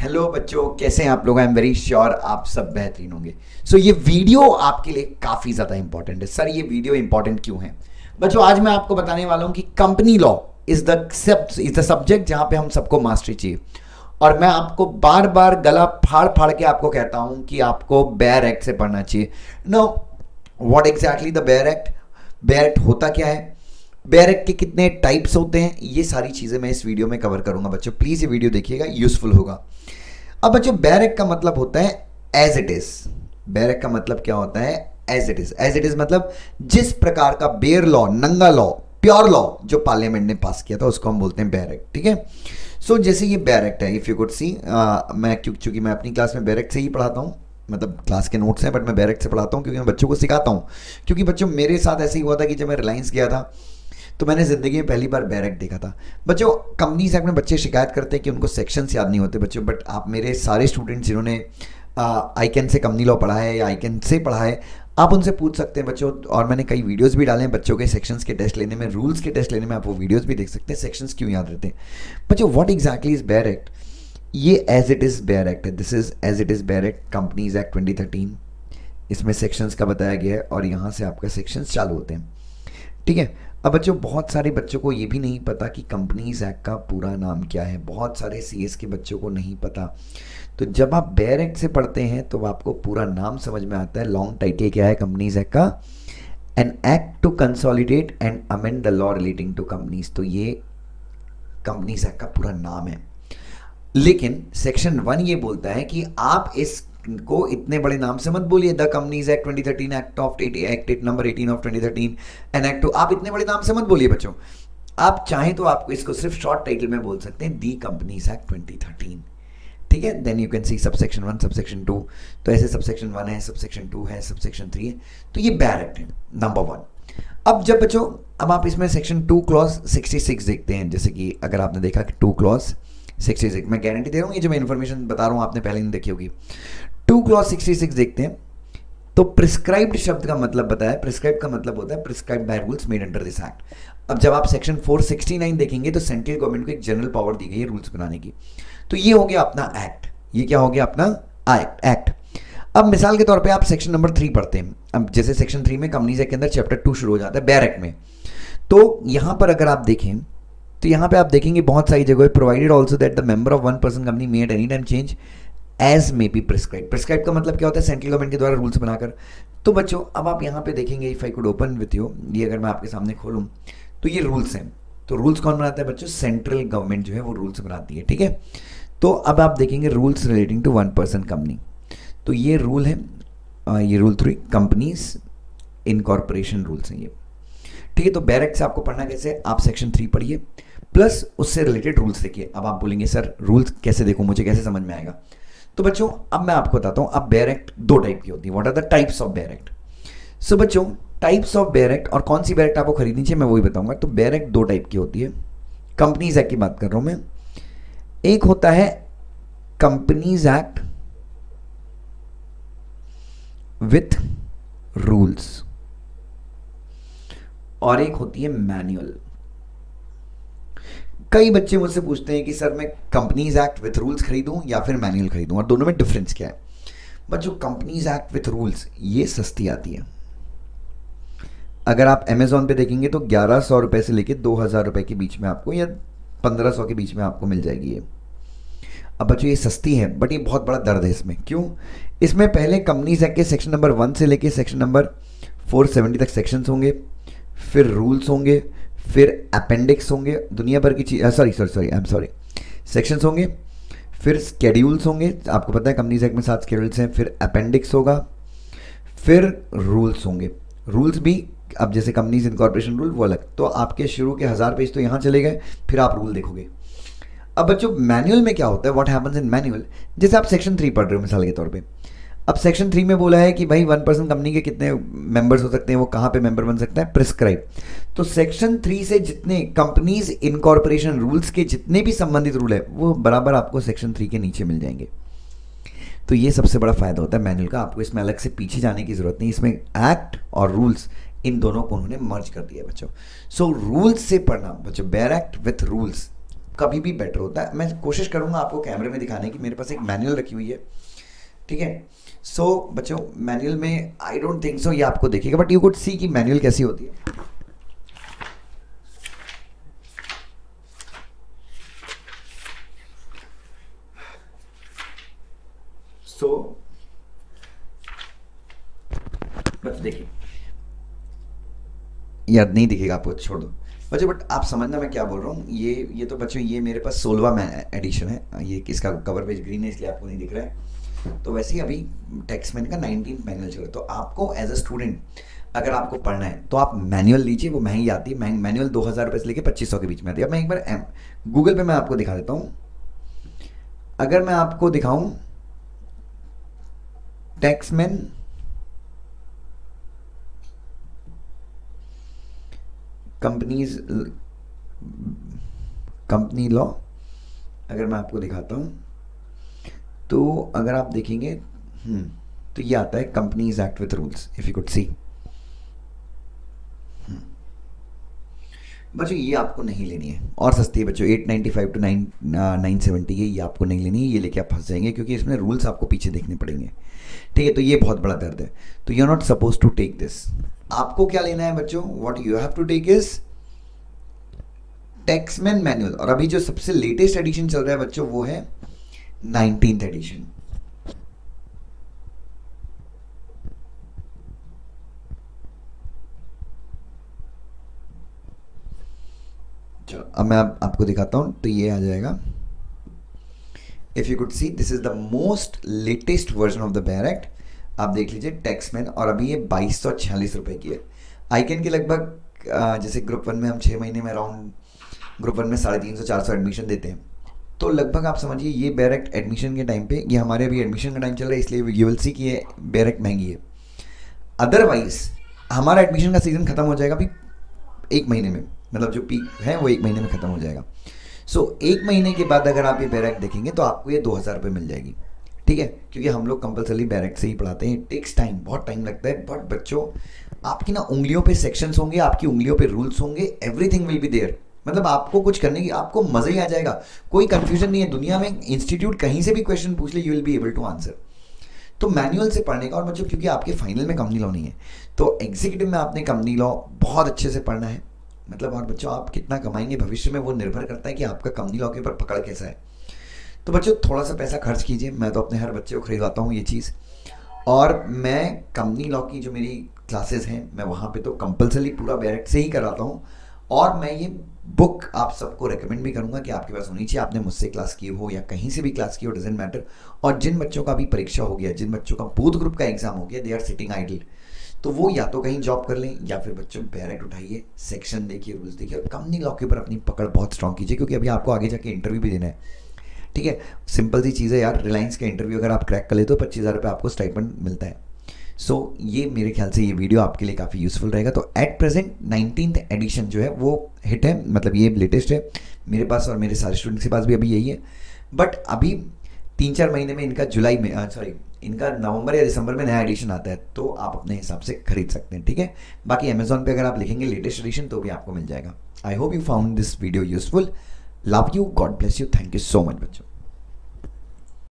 Hello बच्चों, कैसे हैं आप लोग? आई एम वेरी श्योर आप सब बेहतरीन होंगे। सो ये वीडियो आपके लिए काफी ज्यादा इंपॉर्टेंट है। सर ये वीडियो इंपॉर्टेंट क्यों है? बच्चों आज मैं आपको बताने वाला हूं कि company law is the subject जहां पे हम सबको मास्टरी चाहिए। और मैं आपको बार बार गला फाड़ फाड़ के आपको कहता हूं कि आपको बेयर एक्ट से पढ़ना चाहिए। No, what exactly the bare act? Bare act होता क्या है, बेयर एक्ट के कितने टाइप्स होते हैं, ये सारी चीजें मैं इस वीडियो में कवर करूंगा। बच्चों प्लीज ये वीडियो देखिएगा, यूजफुल होगा। अब बच्चों बेयर एक्ट का मतलब होता है as it is. Bare act का मतलब क्या होता है? As it is. As it is मतलब जिस प्रकार का बेयर लॉ, नंगा लॉ, प्योर लॉ जो पार्लियामेंट ने पास किया था उसको हम बोलते हैं बेयर एक्ट। ठीक है। सो जैसे ये बेयर एक्ट है, इफ यू कुड सी, मैं क्योंकि मैं अपनी क्लास में बेयर एक्ट से ही पढ़ाता हूँ, मतलब क्लास के नोट्स हैं बट मैं बेयर एक्ट से पढ़ाता हूँ क्योंकि मैं बच्चों को सिखाता हूँ। क्योंकि बच्चों मेरे साथ ऐसे ही हुआ था कि जब मैं रिलायंस गया था तो मैंने जिंदगी में पहली बार बेयर एक्ट देखा था। बच्चों कंपनीज एक्ट में बच्चे शिकायत करते हैं कि उनको सेक्शंस याद नहीं होते बच्चों, बट आप मेरे सारे स्टूडेंट्स जिन्होंने आईकैन से कंपनी लॉ पढ़ा है या आईकैन से पढ़ा है, आप उनसे पूछ सकते हैं बच्चों। और मैंने कई वीडियोस भी डाले हैं बच्चों के सेक्शंस के टेस्ट लेने में, रूल्स के टेस्ट लेने में, आप वो वीडियोस भी देख सकते हैं। सेक्शंस क्यों याद रहते हैं बच्चों? What exactly is bare act? ये as it is bare act है। This is as it is bare act, companies act 2013। इसमें सेक्शंस का बताया गया है और यहाँ से आपका सेक्शंस चालू होते हैं। ठीक है। अब बच्चों बहुत सारे बच्चों को ये भी नहीं पता कि कंपनीज एक्ट का पूरा नाम क्या है। बहुत सारे सीएस के बच्चों को नहीं पता। तो जब आप बेयर एक्ट से पढ़ते हैं तो आपको पूरा नाम समझ में आता है। लॉन्ग टाइटल क्या है कंपनीज एक्ट का? An act to consolidate and amend the law relating to companies. तो ये कंपनीज एक्ट का पूरा नाम है। लेकिन सेक्शन 1 ये बोलता है कि आप इसको इतने बड़े नाम से मत बोलिए, the companies act 2013, act number 18 of 2013 and act 2। आप इतने बड़े नाम से मत बोलिए बच्चों। आप चाहें तो आपको इसको सिर्फ शॉर्ट टाइटल में बोल सकते हैं, दी कंपनीज एक्ट 2013। ठीक है। Then you can see subsection 1, subsection 2। तो ऐसे सबसेक्शन 1 है, सबसेक्शन 2 है, सबसेक्शन 3 है। तो ये बेयर एक्ट है नंबर 1। अब जब बच्चों अब आप इसमें सेक्शन 2 क्लॉज 66 देखते हैं, जैसे कि अगर आपने देखा कि 2 क्लॉज 66, मैं गारंटी दे रहा हूँ ये जो मैं इन्फॉर्मेशन बता रहा हूँ आपने पहले नहीं देखी होगी। 2 क्लॉज 66 देखते हैं तो प्रिस्क्राइब्ड शब्द का मतलब बताया। प्रिस्क्राइब का मतलब होता है prescribe by rules made under this act. अब जब आप सेक्शन 469 देखेंगे तो सेंट्रल गवर्नमेंट को एक जनरल पावर दी गई है रूल्स बनाने की। तो ये हो गया अपना एक्ट। ये क्या हो गया अपना एक्ट। अब मिसाल के तौर पे आप सेक्शन नंबर 3 पढ़ते हैं। अब जैसे सेक्शन 3 में कंपनीज एक्ट के अंदर चैप्टर 2 शुरू हो जाता है बेयर एक्ट में। तो यहां पर अगर आप देखें तो यहां पे आप देखेंगे बहुत सारी जगह provided also that the member of one person company made any time change as may be prescribe. Prescribe का मतलब क्या होता है? सेंट्रल गवर्नमेंट के द्वारा रूल्स बनाकर। तो बच्चों अब आप यहाँ पे देखेंगे, if I could open with you, ये अगर मैं आपके सामने खोलूँ तो ये रूल्स हैं। तो रूल्स कौन बनाता है बच्चों? सेंट्रल गवर्नमेंट जो है वो रूल्स बनाती है। ठीक है। तो अब आप देखेंगे rules relating to one person company. तो ये रूल है, ये रूल 3 कंपनीज इनकॉर्पोरेशन रूल्स हैं ये। ठीक है। तो बेयर एक्ट से आपको पढ़ना कैसे? आप सेक्शन 3 पढ़िए प्लस उससे रिलेटेड रूल्स देखिए। अब आप बोलेंगे सर रूल्स कैसे देखूं, मुझे कैसे समझ में आएगा? तो बच्चों अब मैं आपको बताता हूं। अब बेयर एक्ट 2 टाइप की होती है। What are the types of bare act? So बच्चों टाइप्स ऑफ बेयर एक्ट और कौन सी बेयर एक्ट आपको खरीदनी चाहिए मैं वही बताऊंगा। तो बेयर एक्ट 2 टाइप की होती है। कंपनीज एक्ट की बात कर रहा हूं मैं। एक होता है कंपनीज एक्ट विथ रूल्स और एक होती है मैनुअल। कई बच्चे मुझसे पूछते हैं कि सर मैं कंपनीज एक्ट विथ रूल्स खरीदूं या फिर मैनुअल खरीदूं, और दोनों में डिफरेंस क्या है? बच्चों कंपनीज एक्ट विथ रूल्स ये सस्ती आती है। अगर आप अमेजोन पे देखेंगे तो 1100 रुपए से लेके 2000 रुपए के बीच में आपको, या 1500 के बीच में आपको मिल जाएगी ये। अब बच्चों ये सस्ती है बट ये बहुत बड़ा दर्द है इसमें। क्यों? इसमें पहले कंपनीज एक्ट के सेक्शन नंबर 1 से लेके सेक्शन नंबर 470 तक सेक्शंस होंगे, फिर रूल्स होंगे, फिर अपेंडिक्स होंगे, दुनिया भर की चीज, सॉरी सेक्शंस होंगे, फिर स्केड्यूल्स होंगे। आपको पता है कंपनीज एक्ट में 7 स्केड्यूल्स हैं। फिर अपेंडिक्स होगा, फिर रूल्स होंगे। रूल्स भी अब जैसे कंपनीज इनकॉर्पोरेशन रूल वो अलग। तो आपके शुरू के 1000 पेज तो यहाँ चले गए, फिर आप रूल देखोगे। अब बच्चों मैनुअल में क्या होता है? What happens in manual? जैसे आप सेक्शन 3 पढ़ रहे हो मिसाल के तौर पे। अब सेक्शन 3 में बोला है कि भाई 1 पर्सन कंपनी के कितने मेंबर्स हो सकते हैं, वो कहाँ पे मेंबर बन सकता है? प्रिस्क्राइब। तो सेक्शन 3 से जितने कंपनीज इनकॉर्पोरेशन रूल्स के जितने भी संबंधित रूल है वो बराबर आपको सेक्शन 3 के नीचे मिल जाएंगे। तो ये सबसे बड़ा फायदा होता है मैनुअल का। आपको इसमें अलग से पीछे जाने की जरूरत नहीं। इसमें एक्ट और रूल्स इन दोनों को उन्होंने मर्ज कर दिया बच्चों। सो रूल्स से पढ़ना बच्चों, बेयर एक्ट विथ रूल्स कभी भी बेटर होता है। मैं कोशिश करूंगा आपको कैमरे में दिखाने की, मेरे पास एक मैनुअल रखी हुई है, ठीक है। सो बच्चों मैनुअल में आई डोंट थिंक सो ये आपको देखेगा, बट यू कुड सी कि मैनुअल कैसी होती है। सो बस देखिए, यार नहीं दिखेगा आपको, छोड़ दो बच्चों, बट आप समझना मैं क्या बोल रहा हूँ। ये तो बच्चों ये मेरे पास 16वां एडिशन है, ये इसका कवर पेज ग्रीन है इसलिए आपको नहीं दिख रहा है। तो वैसे ही अभी टैक्समैन का 19th मैनुअल चल रहा है। तो आपको एज अ स्टूडेंट अगर आपको पढ़ना है तो आप मैनुअल लीजिए, वो महंगी आती है, मैनुअल 2000 रुपये से लेकर 2500 के बीच में आती है। अब मैं एक बार गूगल पे मैं आपको दिखा देता हूँ। अगर मैं आपको दिखाऊं टैक्समैन कंपनी लॉ, अगर मैं आपको दिखाता हूं तो अगर आप देखेंगे तो ये आता है companies act with rules, if you could see. बच्चों ये आपको नहीं लेनी है, और सस्ती है बच्चों, 895 to 970 है, ये आपको नहीं लेनी है, ये लेके आप फंस जाएंगे क्योंकि इसमें रूल्स आपको पीछे देखने पड़ेंगे, ठीक है। तो ये बहुत बड़ा दर्द है, तो you are not suppose to take this. आपको क्या लेना है बच्चों, what you have to take is taxman manual, और अभी जो सबसे लेटेस्ट एडिशन चल रहा है बच्चों वो है 19th एडिशन। चलो अब मैं आपको दिखाता हूं, तो ये आ जाएगा। If you could see this is the most latest version of the bare act, आप देख लीजिए टैक्समैन, और अभी ये 2246 रुपए की है। आईकैन के लगभग जैसे ग्रुप 1 में हम 6 महीने में अराउंड ग्रुप 1 में 350-400 एडमिशन देते हैं, तो लगभग आप समझिए ये बेयर एक्ट एडमिशन के टाइम पे, ये हमारे अभी एडमिशन का टाइम चल रहा है इसलिए यू विल सी कि ये बेयर एक्ट महंगी है। अदरवाइज हमारा एडमिशन का सीजन खत्म हो जाएगा अभी 1 महीने में, मतलब जो पीक है वो 1 महीने में खत्म हो जाएगा। सो 1 महीने के बाद अगर आप ये बेयर एक्ट देखेंगे तो आपको ये 2000 रुपये मिल जाएगी, ठीक है, क्योंकि हम लोग कंपलसरी बेयर एक्ट से ही पढ़ाते हैं। टेक्स टाइम, बहुत टाइम लगता है, बट बच्चों आपकी ना उंगलियों पे सेक्शंस होंगे, आपकी उंगलियों पे रूल्स होंगे, एवरीथिंग विल बी देयर, मतलब आपको कुछ करने की आपको मजा ही आ जाएगा, कोई कंफ्यूजन नहीं है। दुनिया में इंस्टीट्यूट कहीं से भी क्वेश्चन पूछ ले, you will be able to answer. तो मैनुअल से पढ़ने का, और बच्चों क्योंकि आपके फाइनल में कंपनी लॉ नहीं है, तो एग्जीक्यूटिव में आपने कंपनी लॉ बहुत अच्छे से पढ़ना है, मतलब। और बच्चों आप कितना कमाएंगे भविष्य में वो निर्भर करता है कि आपका कंपनी लॉ के ऊपर पकड़ कैसा है। तो बच्चों थोड़ा सा पैसा खर्च कीजिए, मैं तो अपने हर बच्चे को खरीदवाता हूँ ये चीज़, और मैं कंपनी लॉ की जो मेरी क्लासेस हैं मैं वहाँ पे तो कंपलसरी पूरा बेयर एक्ट से ही कराता हूँ, और मैं ये बुक आप सबको रेकमेंड भी करूंगा कि आपके पास होनी चाहिए। आपने मुझसे क्लास की हो या कहीं से भी क्लास की हो, डजेंट मैटर। और जिन बच्चों का भी परीक्षा हो गया, जिन बच्चों का बोथ ग्रुप का एग्जाम हो गया, दे आर सिटिंग आइडल, तो वो या तो कहीं जॉब कर लें या फिर बच्चों बेयर एक्ट उठाइए, सेक्शन देखिए, रूल्स देखिए, और कंपनी लॉ के ऊपर अपनी पकड़ बहुत स्ट्रॉन्ग कीजिए, क्योंकि अभी आपको आगे जाके इंटरव्यू भी देना है, ठीक है। सिंपल सी चीज़ है यार, रिलायंस का इंटरव्यू अगर आप क्रैक कर ले तो 25,000 रुपये आपको स्टाइपेंड मिलता है। सो ये मेरे ख्याल से ये वीडियो आपके लिए काफ़ी यूज़फुल रहेगा। तो एट प्रेजेंट 19th एडिशन जो है वो हिट है, मतलब ये लेटेस्ट है मेरे पास और मेरे सारे स्टूडेंट्स के पास भी अभी यही है। बट अभी 3-4 महीने में इनका इनका नवंबर या दिसंबर में नया एडिशन आता है, तो आप अपने हिसाब से खरीद सकते हैं, ठीक है। बाकी अमेजोन पे अगर आप लिखेंगे लेटेस्ट एडिशन तो भी आपको मिल जाएगा। I hope you found this video useful. Love you, God bless you, thank you so much बच्चों।